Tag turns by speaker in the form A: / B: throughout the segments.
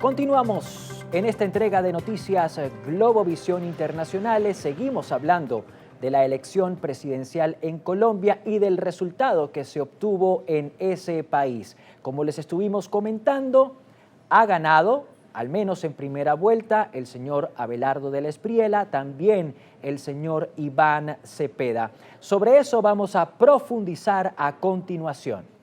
A: Continuamos en esta entrega de noticias Globovisión Internacionales. Seguimos hablando de la elección presidencial en Colombia y del resultado que se obtuvo en ese país. Como les estuvimos comentando, ha ganado, al menos en primera vuelta, el señor Abelardo del Espriella, también el señor Iván Cepeda. Sobre eso vamos a profundizar a continuación.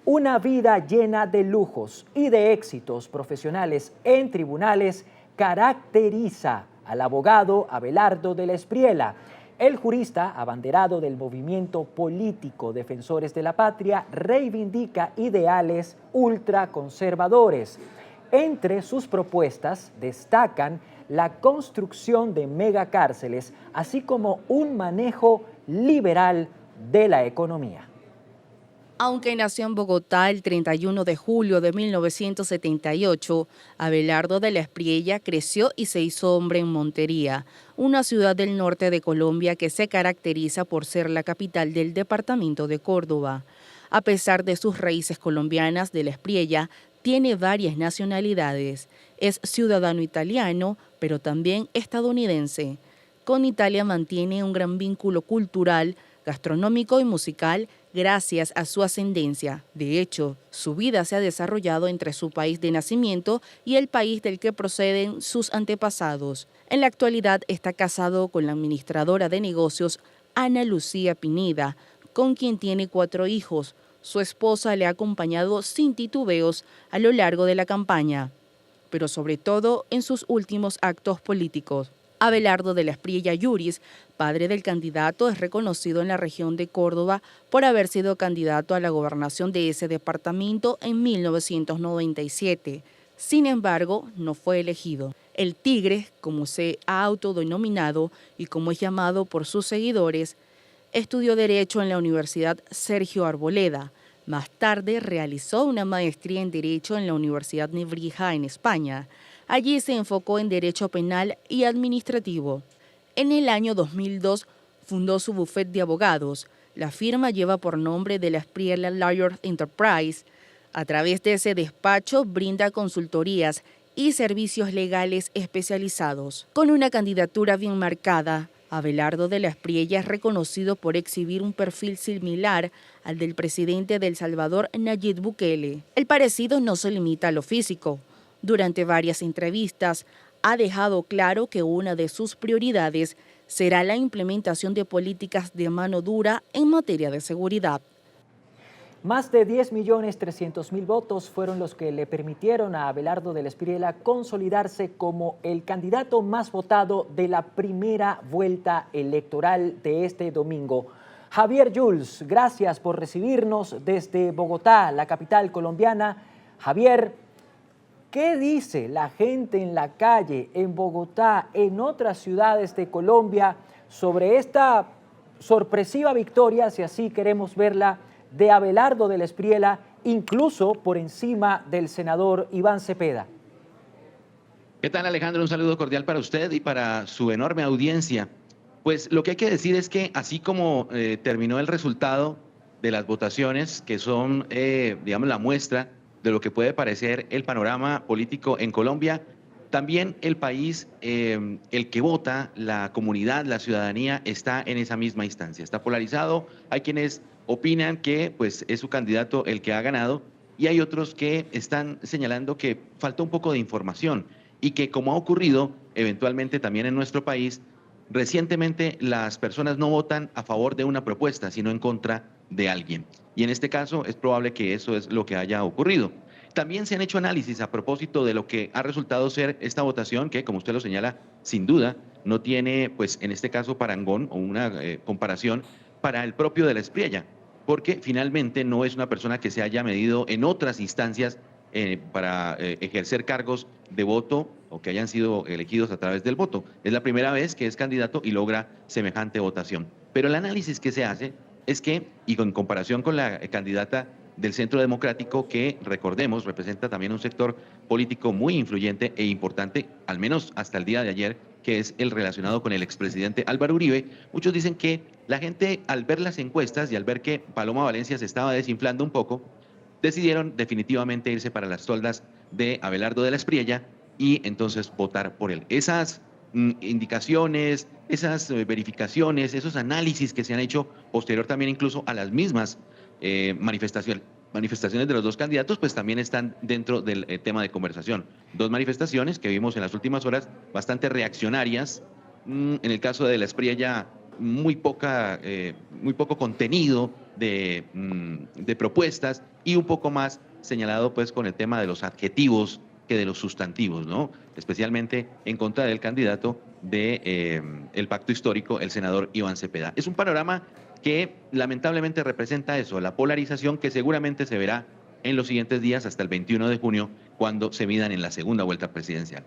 A: Una vida llena de lujos y de éxitos profesionales en tribunales caracteriza al abogado Abelardo del Espriella. El jurista, abanderado del movimiento político Defensores de la Patria, reivindica ideales ultraconservadores. Entre sus propuestas destacan la construcción de megacárceles, así como un manejo liberal de la economía.
B: Aunque nació en Bogotá el 31 de julio de 1978, Abelardo del Espriella creció y se hizo hombre en Montería, una ciudad del norte de Colombia que se caracteriza por ser la capital del departamento de Córdoba. A pesar de sus raíces colombianas, del Espriella tiene varias nacionalidades. Es ciudadano italiano, pero también estadounidense. Con Italia mantiene un gran vínculo cultural, gastronómico y musical gracias a su ascendencia. De hecho, su vida se ha desarrollado entre su país de nacimiento y el país del que proceden sus antepasados. En la actualidad está casado con la administradora de negocios Ana Lucía Pineda, con quien tiene 4 hijos. Su esposa le ha acompañado sin titubeos a lo largo de la campaña, pero sobre todo en sus últimos actos políticos. Abelardo del Espriella Yuris, padre del candidato, es reconocido en la región de Córdoba por haber sido candidato a la gobernación de ese departamento en 1997. Sin embargo, no fue elegido. El Tigre, como se ha autodenominado y como es llamado por sus seguidores, estudió Derecho en la Universidad Sergio Arboleda. Más tarde realizó una maestría en Derecho en la Universidad Nebrija en España. Allí se enfocó en Derecho Penal y Administrativo. En el año 2002 fundó su bufete de abogados. La firma lleva por nombre de la Espriella Lawyers Enterprise. A través de ese despacho brinda consultorías y servicios legales especializados. Con una candidatura bien marcada, Abelardo del Espriella es reconocido por exhibir un perfil similar al del presidente de El Salvador, Nayib Bukele. El parecido no se limita a lo físico. Durante varias entrevistas ha dejado claro que una de sus prioridades será la implementación de políticas de mano dura en materia de seguridad.
A: Más de 10.300.000 votos fueron los que le permitieron a Abelardo del Espriella consolidarse como el candidato más votado de la primera vuelta electoral de este domingo. Javier Jules, gracias por recibirnos desde Bogotá, la capital colombiana. Javier, ¿qué dice la gente en la calle, en Bogotá, en otras ciudades de Colombia sobre esta sorpresiva victoria, si así queremos verla, de Abelardo del Espriella, incluso por encima del senador Iván Cepeda?
C: ¿Qué tal, Alejandro? Un saludo cordial para usted y para su enorme audiencia. Pues lo que hay que decir es que así como terminó el resultado de las votaciones, que son, digamos, la muestra de lo que puede parecer el panorama político en Colombia, también el país, el que vota, la comunidad, la ciudadanía, está en esa misma instancia. Está polarizado, hay quienes opinan que pues, es su candidato el que ha ganado y hay otros que están señalando que falta un poco de información y que, como ha ocurrido eventualmente también en nuestro país, recientemente las personas no votan a favor de una propuesta, sino en contra de alguien. Y en este caso es probable que eso es lo que haya ocurrido. También se han hecho análisis a propósito de lo que ha resultado ser esta votación, que, como usted lo señala, sin duda no tiene, pues en este caso, parangón o una comparación para el propio del Espriella, porque finalmente no es una persona que se haya medido en otras instancias para ejercer cargos de voto o que hayan sido elegidos a través del voto. Es la primera vez que es candidato y logra semejante votación. Pero el análisis que se hace es que, y en comparación con la candidata del Centro Democrático, que recordemos representa también un sector político muy influyente e importante, al menos hasta el día de ayer, que es el relacionado con el expresidente Álvaro Uribe, muchos dicen que la gente, al ver las encuestas y al ver que Paloma Valencia se estaba desinflando un poco, decidieron definitivamente irse para las toldas de Abelardo de la Espriella y entonces votar por él. Esas indicaciones, esas verificaciones, esos análisis que se han hecho posterior también incluso a las mismas manifestaciones de los dos candidatos, pues también están dentro del tema de conversación. Dos manifestaciones que vimos en las últimas horas bastante reaccionarias. En el caso de la Espriella, muy poco contenido de propuestas y un poco más señalado pues con el tema de los adjetivos que de los sustantivos, ¿no? Especialmente en contra del candidato de el pacto histórico, el senador Iván Cepeda. Es un panorama que lamentablemente representa eso, la polarización que seguramente se verá en los siguientes días hasta el 21 de junio, cuando se midan en la segunda vuelta presidencial.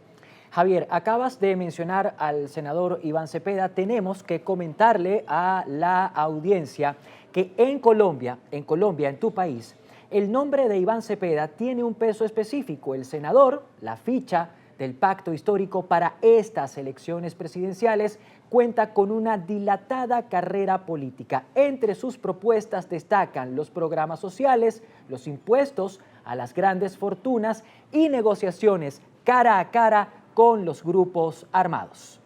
A: Javier, acabas de mencionar al senador Iván Cepeda. Tenemos que comentarle a la audiencia que en Colombia, en tu país, el nombre de Iván Cepeda tiene un peso específico. El senador, la ficha del pacto histórico para estas elecciones presidenciales, cuenta con una dilatada carrera política. Entre sus propuestas destacan los programas sociales, los impuestos a las grandes fortunas y negociaciones cara a cara con los grupos armados.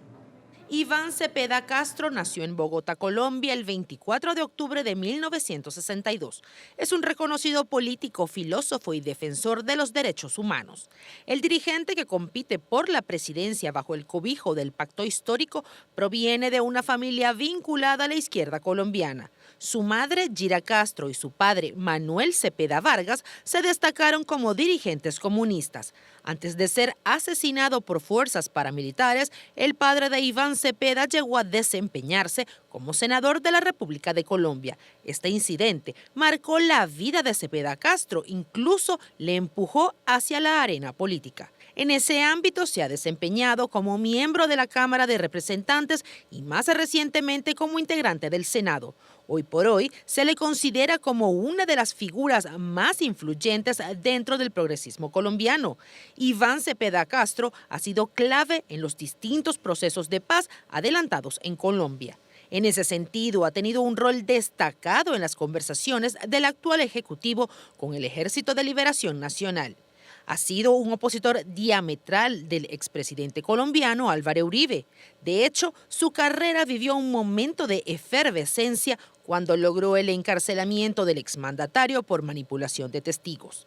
D: Iván Cepeda Castro nació en Bogotá, Colombia, el 24 de octubre de 1962. Es un reconocido político, filósofo y defensor de los derechos humanos. El dirigente que compite por la presidencia bajo el cobijo del pacto histórico proviene de una familia vinculada a la izquierda colombiana. Su madre, Gira Castro, y su padre, Manuel Cepeda Vargas, se destacaron como dirigentes comunistas. Antes de ser asesinado por fuerzas paramilitares, el padre de Iván Cepeda llegó a desempeñarse como senador de la República de Colombia. Este incidente marcó la vida de Cepeda Castro, incluso le empujó hacia la arena política. En ese ámbito se ha desempeñado como miembro de la Cámara de Representantes y más recientemente como integrante del Senado. Hoy por hoy se le considera como una de las figuras más influyentes dentro del progresismo colombiano. Iván Cepeda Castro ha sido clave en los distintos procesos de paz adelantados en Colombia. En ese sentido, ha tenido un rol destacado en las conversaciones del actual Ejecutivo con el Ejército de Liberación Nacional. Ha sido un opositor diametral del expresidente colombiano Álvaro Uribe. De hecho, su carrera vivió un momento de efervescencia cuando logró el encarcelamiento del exmandatario por manipulación de testigos.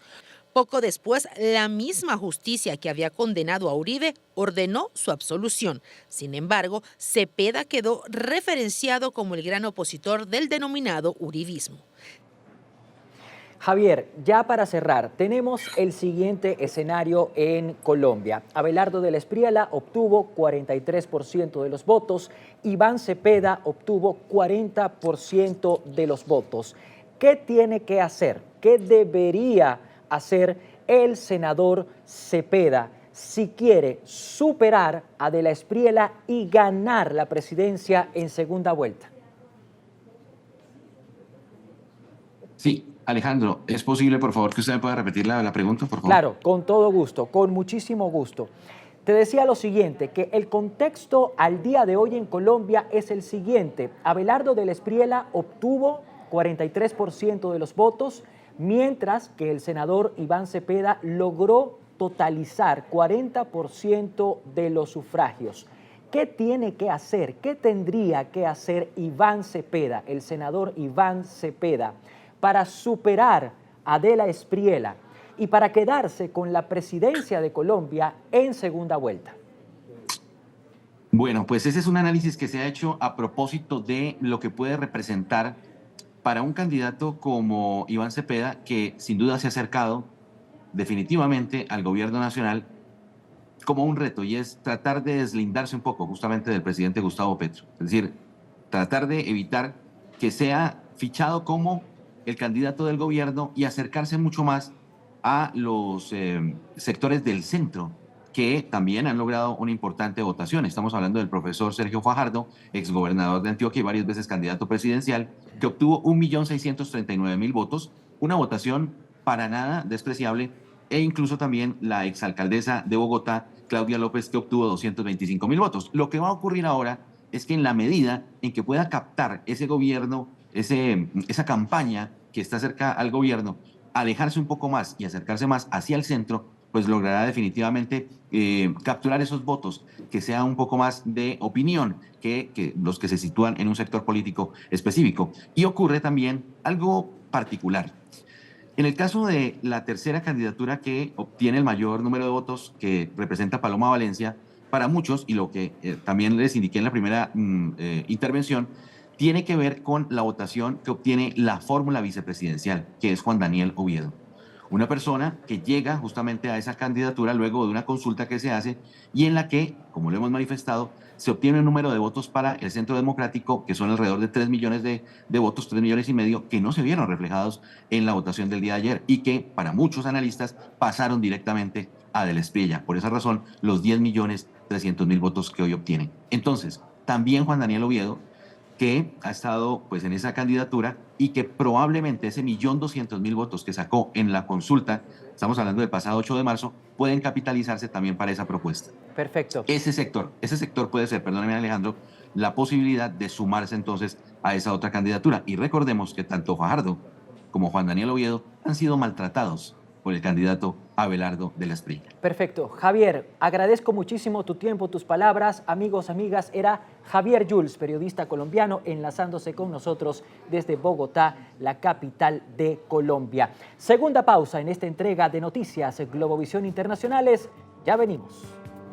D: Poco después, la misma justicia que había condenado a Uribe ordenó su absolución. Sin embargo, Cepeda quedó referenciado como el gran opositor del denominado uribismo.
A: Javier, ya para cerrar, tenemos el siguiente escenario en Colombia. Abelardo de la Espriella obtuvo 43% de los votos, Iván Cepeda obtuvo 40% de los votos. ¿Qué tiene que hacer? ¿Qué debería hacer el senador Cepeda si quiere superar a de la Espriella y ganar la presidencia en segunda vuelta?
C: Sí, Alejandro, ¿es posible, por favor, que usted me pueda repetir la pregunta, por favor?
A: Claro, con todo gusto, con muchísimo gusto. Te decía lo siguiente, que el contexto al día de hoy en Colombia es el siguiente. Abelardo de la Espriella obtuvo 43% de los votos, mientras que el senador Iván Cepeda logró totalizar 40% de los sufragios. ¿Qué tiene que hacer? ¿Qué tendría que hacer Iván Cepeda, el senador Iván Cepeda, para superar a de la Espriella y para quedarse con la presidencia de Colombia en segunda vuelta?
C: Bueno, pues ese es un análisis que se ha hecho a propósito de lo que puede representar para un candidato como Iván Cepeda, que sin duda se ha acercado definitivamente al gobierno nacional como un reto, y es tratar de deslindarse un poco justamente del presidente Gustavo Petro. Es decir, tratar de evitar que sea fichado como el candidato del gobierno y acercarse mucho más a los sectores del centro, que también han logrado una importante votación. Estamos hablando del profesor Sergio Fajardo, exgobernador de Antioquia y varias veces candidato presidencial, que obtuvo 1.639.000 votos, una votación para nada despreciable, e incluso también la exalcaldesa de Bogotá, Claudia López, que obtuvo 225.000 votos. Lo que va a ocurrir ahora es que en la medida en que pueda captar ese gobierno, esa campaña que está cerca al gobierno, alejarse un poco más y acercarse más hacia el centro, pues logrará definitivamente capturar esos votos que sean un poco más de opinión que los que se sitúan en un sector político específico. Y ocurre también algo particular. En el caso de la tercera candidatura que obtiene el mayor número de votos, que representa Paloma Valencia, para muchos, y lo que también les indiqué en la primera intervención, tiene que ver con la votación que obtiene la fórmula vicepresidencial, que es Juan Daniel Oviedo. Una persona que llega justamente a esa candidatura luego de una consulta que se hace y en la que, como lo hemos manifestado, se obtiene un número de votos para el Centro Democrático, que son alrededor de 3 millones de votos, 3 millones y medio, que no se vieron reflejados en la votación del día de ayer y que para muchos analistas pasaron directamente a Del Espriella. Por esa razón, los 10.300.000 votos que hoy obtienen. Entonces, también Juan Daniel Oviedo, que ha estado pues en esa candidatura y que probablemente ese 1.200.000 votos que sacó en la consulta, estamos hablando del pasado 8 de marzo, pueden capitalizarse también para esa propuesta.
A: Perfecto.
C: Ese sector puede ser, perdóname Alejandro, la posibilidad de sumarse entonces a esa otra candidatura. Y recordemos que tanto Fajardo como Juan Daniel Oviedo han sido maltratados por el candidato Abelardo del Espriella.
A: Perfecto. Javier, agradezco muchísimo tu tiempo, tus palabras. Amigos, amigas, era Javier Yuls, periodista colombiano, enlazándose con nosotros desde Bogotá, la capital de Colombia. Segunda pausa en esta entrega de Noticias Globovisión Internacionales. Ya venimos.